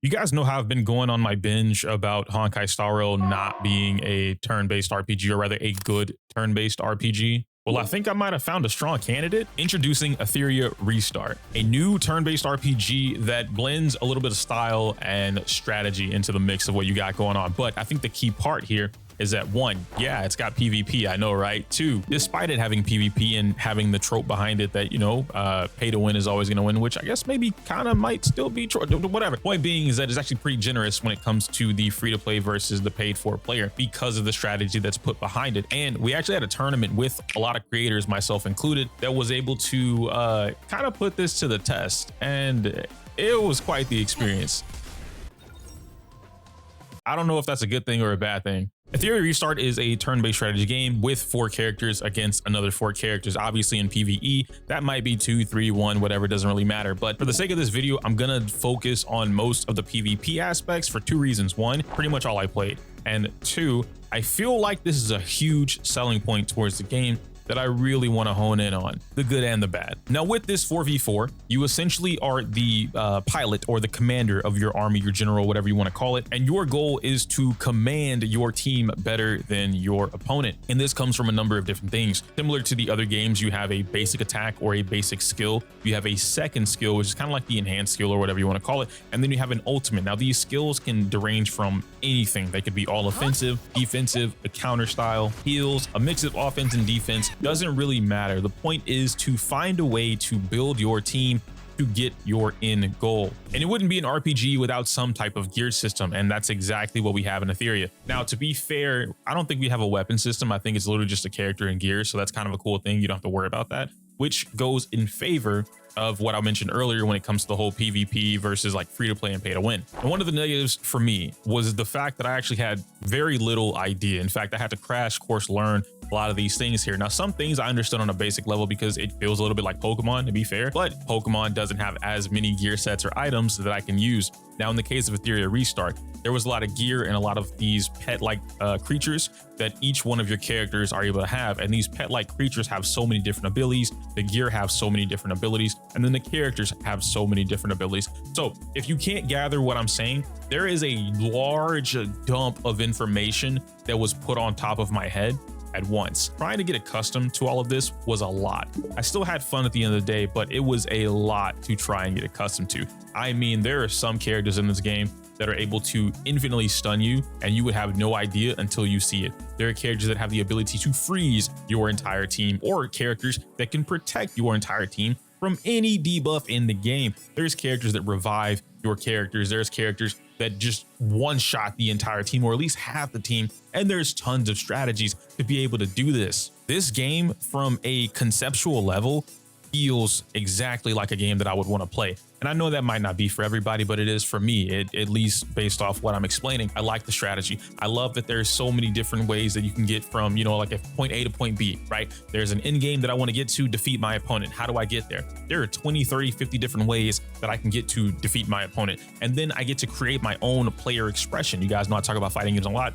You guys know how I've been going on my binge about Honkai Star Rail not being a turn-based RPG, or rather a good turn-based RPG. Well, I think I might have found a strong candidate. Introducing Etheria Restart, a new turn-based RPG that blends a little bit of style and strategy into the mix of what you got going on. But I think the key part here is that one, yeah, it's got PvP, I know, right? Two, despite it having PvP and having the trope behind it that, pay to win is always gonna win, which I guess maybe kind of might still be true, whatever. Point being is that it's actually pretty generous when it comes to the free to play versus the paid for player because of the strategy that's put behind it. And we actually had a tournament with a lot of creators, myself included, that was able to kind of put this to the test. And it was quite the experience. I don't know if that's a good thing or a bad thing. Etheria Restart is a turn-based strategy game with 4 characters against another 4 characters. Obviously in PvE, that might be 2, 3, 1, whatever, doesn't really matter. But for the sake of this video, I'm gonna focus on most of the PvP aspects for 2 reasons. 1, pretty much all I played. And 2, I feel like this is a huge selling point towards the game that I really want to hone in on, the good and the bad. Now with this 4v4, you essentially are the pilot or the commander of your army, your general, whatever you want to call it, and your goal is to command your team better than your opponent. And this comes from a number of different things. Similar to the other games, you have a basic attack or a basic skill. You have a second skill, which is kind of like the enhanced skill or whatever you want to call it. And then you have an ultimate. Now these skills can derange from anything. They could be all offensive, defensive, a counter style, heals, a mix of offense and defense. Doesn't really matter. The point is to find a way to build your team to get your end goal. And it wouldn't be an RPG without some type of gear system, and that's exactly what we have in Etheria. Now, to be fair, I don't think we have a weapon system. I think it's literally just a character and gear, so that's kind of a cool thing. You don't have to worry about that, which goes in favor of what I mentioned earlier when it comes to the whole PvP versus like free to play and pay to win. And one of the negatives for me was the fact that I actually had very little idea. In fact, I had to crash course learn a lot of these things here. Now, some things I understood on a basic level because it feels a little bit like Pokemon, to be fair, but Pokemon doesn't have as many gear sets or items that I can use. Now, in the case of Etheria Restart, there was a lot of gear and a lot of these pet-like creatures that each one of your characters are able to have. And these pet-like creatures have so many different abilities. The gear have so many different abilities. And then the characters have so many different abilities. So if you can't gather what I'm saying, there is a large dump of information that was put on top of my head at once. Trying to get accustomed to all of this was a lot. I still had fun at the end of the day, but it was a lot to try and get accustomed to. I mean, there are some characters in this game that are able to infinitely stun you and you would have no idea until you see it. There are characters that have the ability to freeze your entire team, or characters that can protect your entire team from any debuff in the game. There's characters that revive your characters. There's characters that just one-shot the entire team, or at least half the team. And there's tons of strategies to be able to do this. This game, from a conceptual level, feels exactly like a game that I would want to play. And I know that might not be for everybody, but it is for me, at least based off what I'm explaining. I like the strategy. I love that there's so many different ways that you can get from, like a point A to point B, right? There's an end game that I want to get to defeat my opponent. How do I get there? There are 20, 30, 50 different ways that I can get to defeat my opponent. And then I get to create my own player expression. You guys know I talk about fighting games a lot.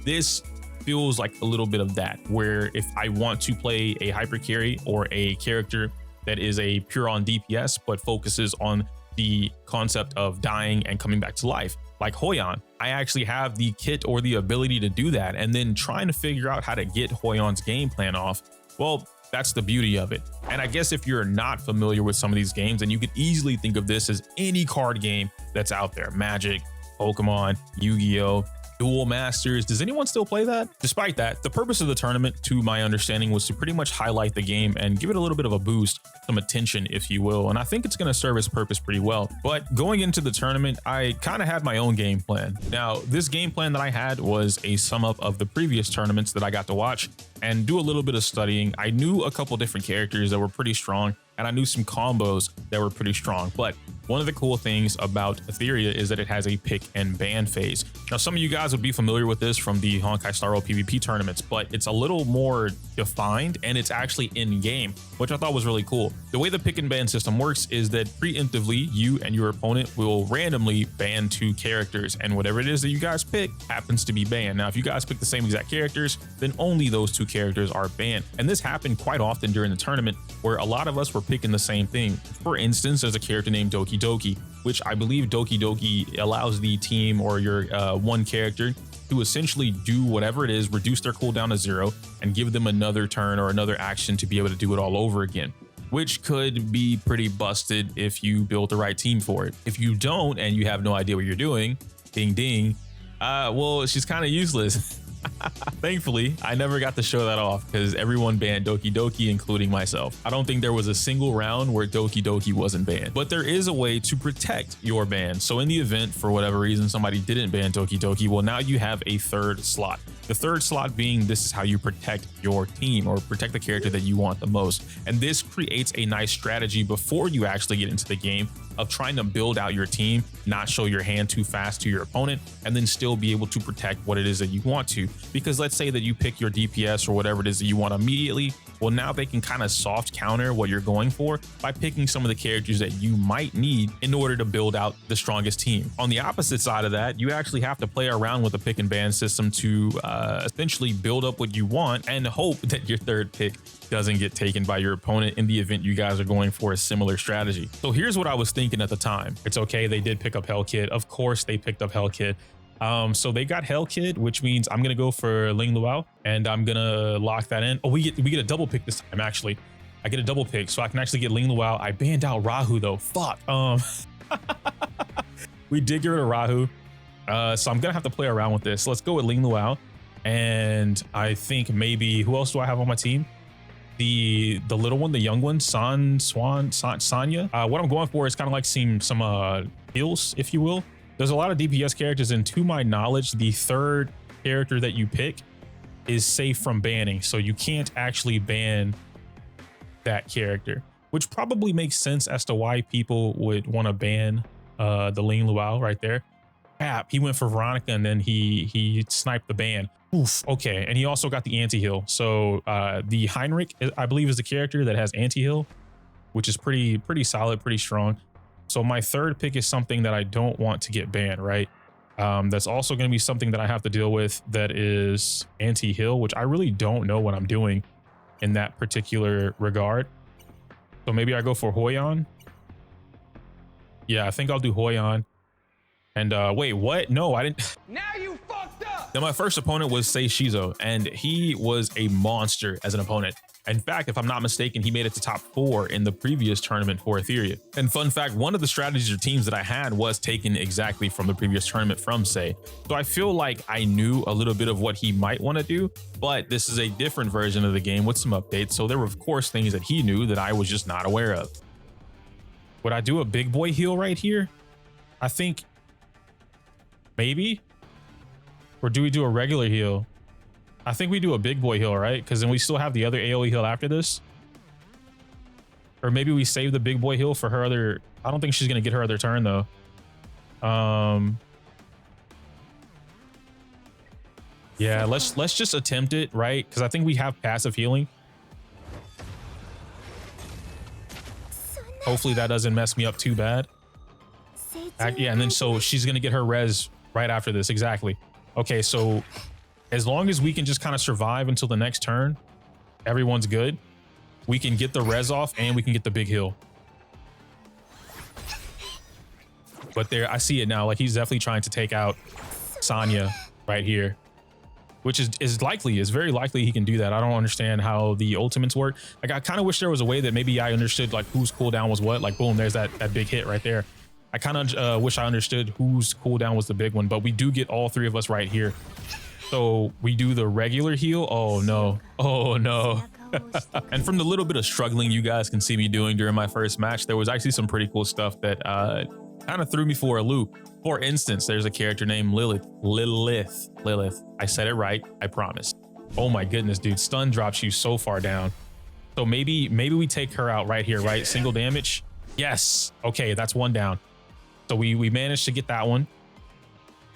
This feels like a little bit of that, where if I want to play a hyper carry or a character that is a pure on DPS, but focuses on the concept of dying and coming back to life, like Hoyon, I actually have the kit or the ability to do that. And then trying to figure out how to get Hoyon's game plan off, well, that's the beauty of it. And I guess if you're not familiar with some of these games, then you could easily think of this as any card game that's out there. Magic, Pokemon, Yu-Gi-Oh!, Duel Masters. Does anyone still play that? Despite that, the purpose of the tournament, to my understanding, was to pretty much highlight the game and give it a little bit of a boost, some attention, if you will. And I think it's going to serve its purpose pretty well. But going into the tournament, I kind of had my own game plan. Now, this game plan that I had was a sum up of the previous tournaments that I got to watch and do a little bit of studying. I knew a couple different characters that were pretty strong, and I knew some combos that were pretty strong. But one of the cool things about Etheria is that it has a pick and ban phase. Now, some of you guys would be familiar with this from the Honkai Star Rail PvP tournaments, but it's a little more defined and it's actually in game, which I thought was really cool. The way the pick and ban system works is that preemptively, you and your opponent will randomly ban 2 characters, and whatever it is that you guys pick happens to be banned. Now, if you guys pick the same exact characters, then only those 2 characters are banned. And this happened quite often during the tournament, where a lot of us were picking the same thing. For instance, there's a character named Doki Doki, which I believe Doki Doki allows the team or your one character to essentially do whatever it is, reduce their cooldown to 0, and give them another turn or another action to be able to do it all over again, which could be pretty busted if you build the right team for it. If you don't and you have no idea what you're doing, ding ding, well, she's kind of useless. Thankfully, I never got to show that off because everyone banned Doki Doki, including myself. I don't think there was a single round where Doki Doki wasn't banned, but there is a way to protect your ban. So in the event, for whatever reason, somebody didn't ban Doki Doki, well, now you have a third slot. The third slot being this is how you protect your team or protect the character that you want the most. And this creates a nice strategy before you actually get into the game of trying to build out your team, not show your hand too fast to your opponent, and then still be able to protect what it is that you want to. Because let's say that you pick your DPS or whatever it is that you want immediately, well, now they can kind of soft counter what you're going for by picking some of the characters that you might need in order to build out the strongest team. On the opposite side of that, you actually have to play around with the pick and ban system to essentially build up what you want and hope that your third pick doesn't get taken by your opponent in the event you guys are going for a similar strategy. So here's what I was thinking at the time. It's okay, they did pick up Hell Kid. Of course they picked up Hell Kid. So they got Hell Kid, which means I'm gonna go for Ling Luao and I'm gonna lock that in. Oh, we get a double pick this time. Actually, I get a double pick, so I can actually get Ling Luao. I banned out Rahu though. Fuck. We did get rid of Rahu, so I'm gonna have to play around with this. Let's go with Ling Luao, and I think maybe who else do I have on my team? The little one, the young one, Sanya. What I'm going for is kind of like seeing some heals, if you will. There's a lot of DPS characters, and to my knowledge, the third character that you pick is safe from banning. So you can't actually ban that character, which probably makes sense as to why people would want to ban the Ling Luao right there. He went for Veronica and then he sniped the ban. Oof, okay. And he also got the anti-heal. So the Heinrich, I believe, is the character that has anti-heal, which is pretty solid, pretty strong. So my third pick is something that I don't want to get banned, right? That's also going to be something that I have to deal with that is anti-heal, which I really don't know what I'm doing in that particular regard. So maybe I go for Hoyon. Yeah, I think I'll do Hoyon. And wait, what? No, I didn't. Now you fucked up. Then my first opponent was Sei Shizo, and he was a monster as an opponent. In fact, if I'm not mistaken, he made it to top 4 in the previous tournament for Etheria. And fun fact, one of the strategies or teams that I had was taken exactly from the previous tournament from Sei. So I feel like I knew a little bit of what he might want to do, but this is a different version of the game with some updates. So there were, of course, things that he knew that I was just not aware of. Would I do a big boy heal right here? I think maybe. Or do we do a regular heal? I think we do a big boy heal, right? Because then we still have the other AoE heal after this. Or maybe we save the big boy heal for her other. I don't think she's gonna get her other turn though. Yeah, let's just attempt it, right? Because I think we have passive healing. Hopefully that doesn't mess me up too bad. Yeah, and then so she's gonna get her res right after this. Exactly. Okay, so as long as we can just kind of survive until the next turn, everyone's good. We can get the res off and we can get the big heal. But there, I see it now. Like he's definitely trying to take out Sanya right here, which is likely, is very likely he can do that. I don't understand how the ultimates work. Like I kind of wish there was a way that maybe I understood like whose cooldown was what. Like boom, there's that big hit right there. I kind of wish I understood whose cooldown was the big one, but we do get all 3 of us right here. So we do the regular heal. Oh no. Oh no. And from the little bit of struggling you guys can see me doing during my first match, there was actually some pretty cool stuff that kind of threw me for a loop. For instance, there's a character named Lilith. I said it right, I promise. Oh my goodness, dude, stun drops you so far down. So maybe we take her out right here, right? Single damage. Yes. Okay, that's 1 down. So we managed to get that one.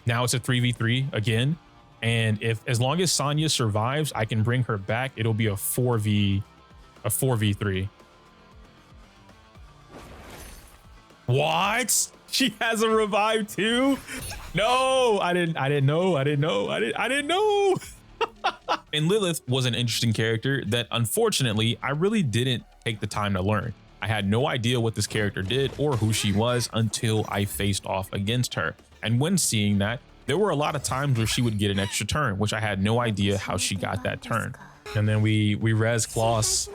Now it's a 3v3 again. And as long as Sanya survives, I can bring her back. It'll be a 4v3. What? She has a revive too? No, I didn't know. And Lilith was an interesting character that unfortunately I really didn't take the time to learn. I had no idea what this character did or who she was until I faced off against her. And when seeing that, there were a lot of times where she would get an extra turn, which I had no idea how she got that turn. And then we res Kloss,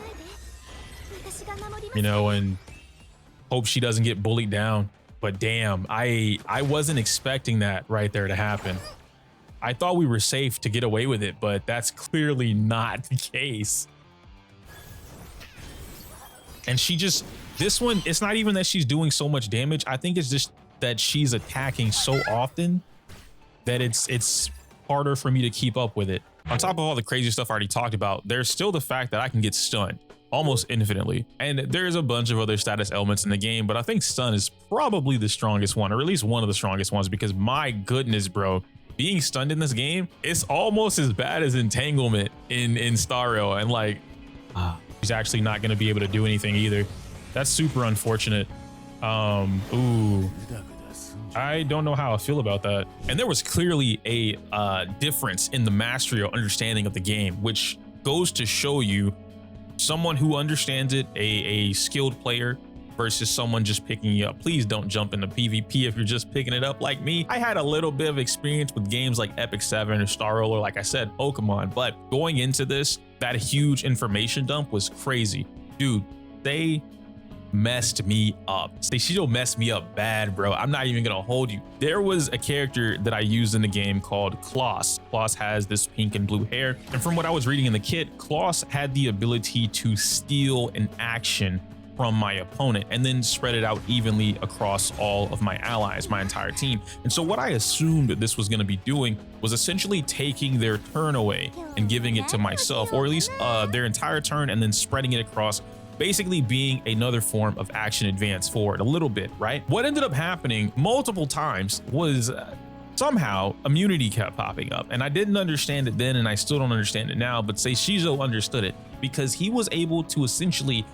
you know, and hope she doesn't get bullied down. But damn, I wasn't expecting that right there to happen. I thought we were safe to get away with it, but that's clearly not the case. And she just, this one, it's not even that she's doing so much damage. I think it's just that she's attacking so often that it's harder for me to keep up with it. On top of all the crazy stuff I already talked about, there's still the fact that I can get stunned almost infinitely. And there's a bunch of other status elements in the game, but I think stun is probably the strongest one, or at least one of the strongest ones, because my goodness, bro, being stunned in this game, it's almost as bad as entanglement in Stario. And like, he's actually not going to be able to do anything either. That's super unfortunate. Ooh, I don't know how I feel about that. And there was clearly a difference in the mastery or understanding of the game, which goes to show you someone who understands it, a skilled player versus someone just picking you up. Please don't jump into PvP if you're just picking it up like me. I had a little bit of experience with games like Epic 7 or Star Roller, like I said, Pokemon, but going into this, that huge information dump was crazy. Dude, they messed me up. Seishido messed me up bad, bro. I'm not even gonna hold you. There was a character that I used in the game called Kloss. Kloss has this pink and blue hair, and from what I was reading in the kit, Kloss had the ability to steal an action from my opponent and then spread it out evenly across all of my allies, my entire team. And so what I assumed that this was going to be doing was essentially taking their turn away and giving it to myself, or at least their entire turn, and then spreading it across, basically being another form of action advance forward a little bit, right? What ended up happening multiple times was somehow immunity kept popping up, and I didn't understand it then, and I still don't understand it now, but Seishizo understood it because he was able to essentially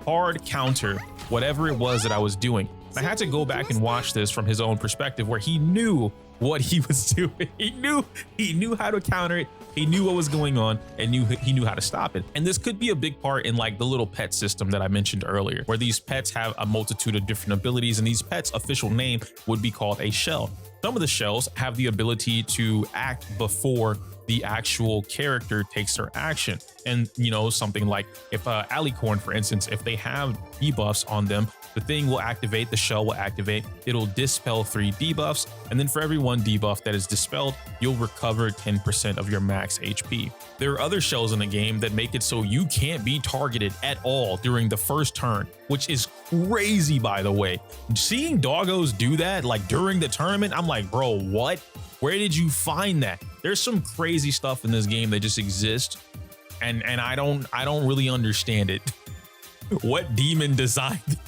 hard counter whatever it was that I was doing. I had to go back and watch this from his own perspective, where he knew what he was doing. He knew how to counter it. He knew what was going on, and he knew how to stop it. And this could be a big part in like the little pet system that I mentioned earlier, where these pets have a multitude of different abilities, and these pets' official name would be called a shell. Some of the shells have the ability to act before the actual character takes their action. And you know, something like if Alicorn, for instance, if they have debuffs on them, the thing will activate, the shell will activate, it'll dispel 3 debuffs, and then for every 1 debuff that is dispelled, you'll recover 10% of your max HP. There are other shells in the game that make it so you can't be targeted at all during the first turn, which is crazy, by the way. Seeing doggos do that like during the tournament, I'm like, bro, what? Where did you find that? There's some crazy stuff in this game that just exists, and I don't really understand it. What demon designed?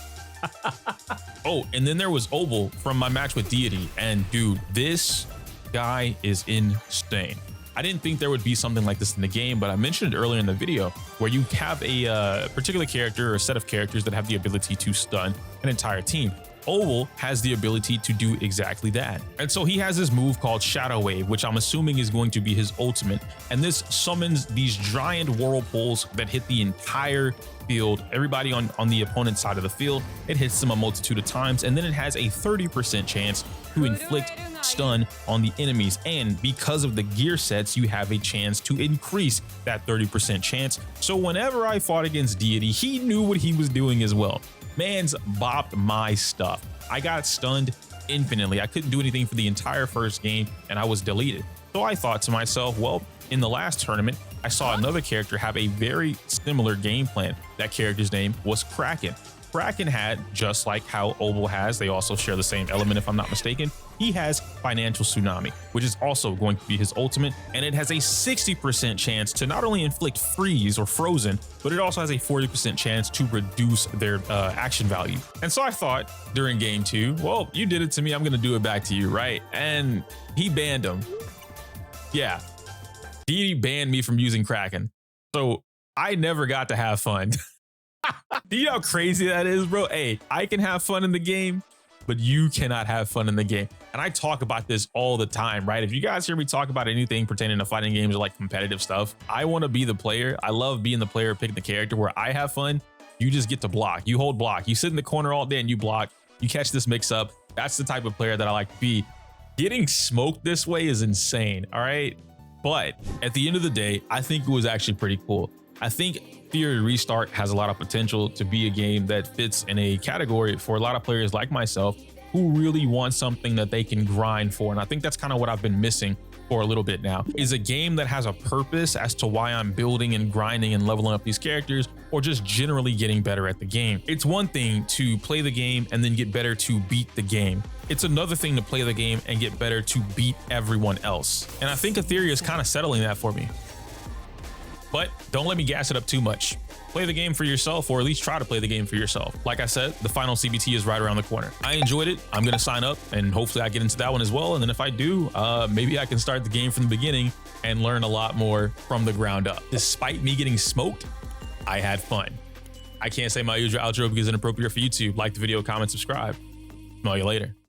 Oh, and then there was Obel from my match with Deity, and dude, this guy is insane. I didn't think there would be something like this in the game, but I mentioned it earlier in the video, where you have a particular character or a set of characters that have the ability to stun an entire team. Obel has the ability to do exactly that. And so he has this move called Shadow Wave, which I'm assuming is going to be his ultimate. And this summons these giant whirlpools that hit the entire field, everybody on the opponent's side of the field. It hits them a multitude of times, and then it has a 30% chance to inflict stun on the enemies. And because of the gear sets, you have a chance to increase that 30% chance. So whenever I fought against Deity, he knew what he was doing as well. Man's bopped my stuff. I got stunned infinitely. I couldn't do anything for the entire first game, and I was deleted. So I thought to myself, well, in the last tournament, I saw another character have a very similar game plan. That character's name was Kraken. Kraken had, just like how Obel has, they also share the same element if I'm not mistaken, he has Financial Tsunami, which is also going to be his ultimate, and it has a 60% chance to not only inflict freeze or frozen, but it also has a 40% chance to reduce their action value. And so I thought during game 2, well, you did it to me, I'm gonna do it back to you, right? And he banned him. Yeah, Deity banned me from using Kraken. So I never got to have fun. Do you know how crazy that is, bro? Hey, I can have fun in the game, but you cannot have fun in the game. And I talk about this all the time, right? If you guys hear me talk about anything pertaining to fighting games or like competitive stuff, I want to be the player. I love being the player, picking the character where I have fun. You just get to block. You hold block. You sit in the corner all day and you block. You catch this mix up. That's the type of player that I like to be. Getting smoked this way is insane, all right? But at the end of the day, I think it was actually pretty cool. I think Etheria Restart has a lot of potential to be a game that fits in a category for a lot of players like myself who really want something that they can grind for. And I think that's kind of what I've been missing for a little bit now, is a game that has a purpose as to why I'm building and grinding and leveling up these characters, or just generally getting better at the game. It's one thing to play the game and then get better to beat the game. It's another thing to play the game and get better to beat everyone else. And I think Etheria is kind of settling that for me. But don't let me gas it up too much. Play the game for yourself, or at least try to play the game for yourself. Like I said, the final CBT is right around the corner. I enjoyed it. I'm gonna sign up and hopefully I get into that one as well. And then if I do, maybe I can start the game from the beginning and learn a lot more from the ground up. Despite me getting smoked, I had fun. I can't say my usual outro because it's inappropriate for YouTube. Like the video, comment, subscribe. Smell you later.